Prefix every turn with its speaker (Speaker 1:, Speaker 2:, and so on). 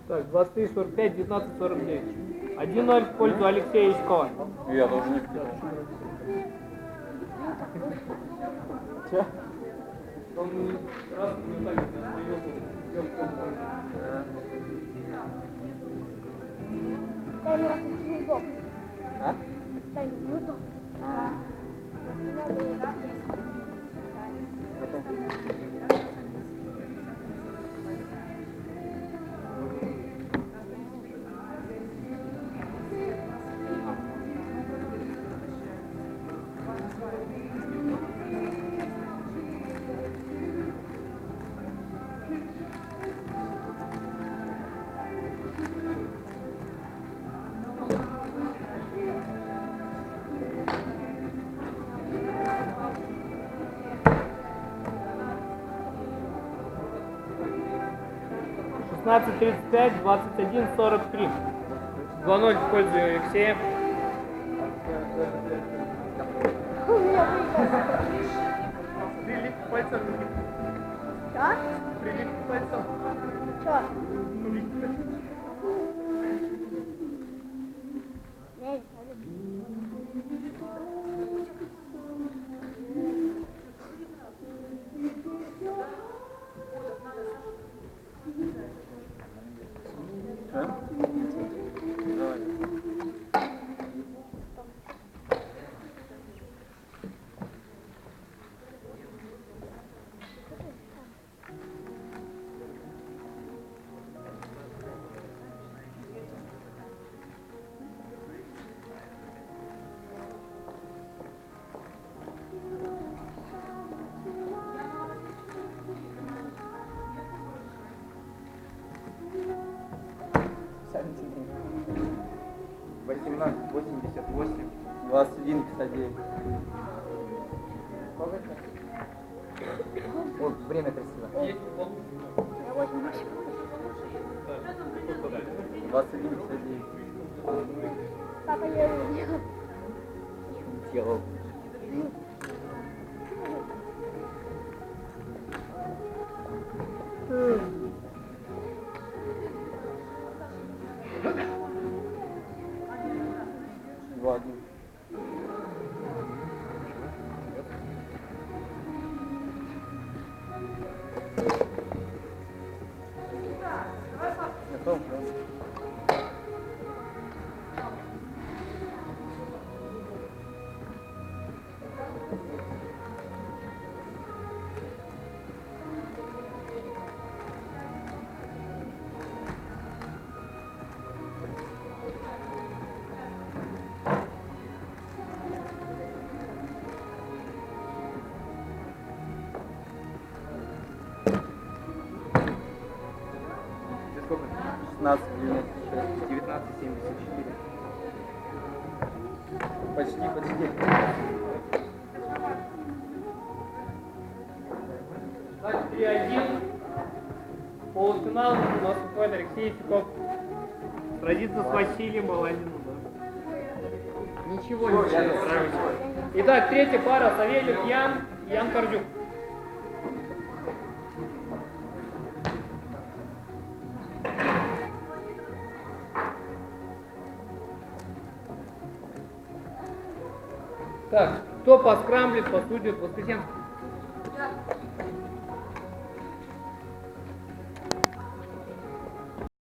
Speaker 1: Так, 23, 45, 19, 49. 1-0 в пользу Алексея Ячкова.
Speaker 2: Я тоже не впитал. Че?
Speaker 1: Он раз не так,
Speaker 3: Дай мне раз удобно.
Speaker 2: А?
Speaker 3: Дай мне удобно.
Speaker 1: Шестнадцать 35, 21, 43. 2-0 в пользу Алексея.
Speaker 3: У меня выиграл.
Speaker 1: Прилип пальцем.
Speaker 3: Что?
Speaker 1: Прилип пальцем.
Speaker 3: Что? Нет,
Speaker 2: Восемнадцать, 88, 21, 59. Сколько это? О, время красиво.
Speaker 3: я 88.
Speaker 2: 21, 59.
Speaker 3: Папа не увидел.
Speaker 2: Делал. Ладно. Готов, да? Сколько? 16, 96, 19, 74. Почти.
Speaker 1: Так, 3-1. Полуфинал. У нас выходит Алексей Ячков. Сразится с Василием Баландиным. Ничего не справится. Итак, третья пара. Савельев Ян, Ян Кордюк. Так, кто поскрамблит, посудит Воскресенский?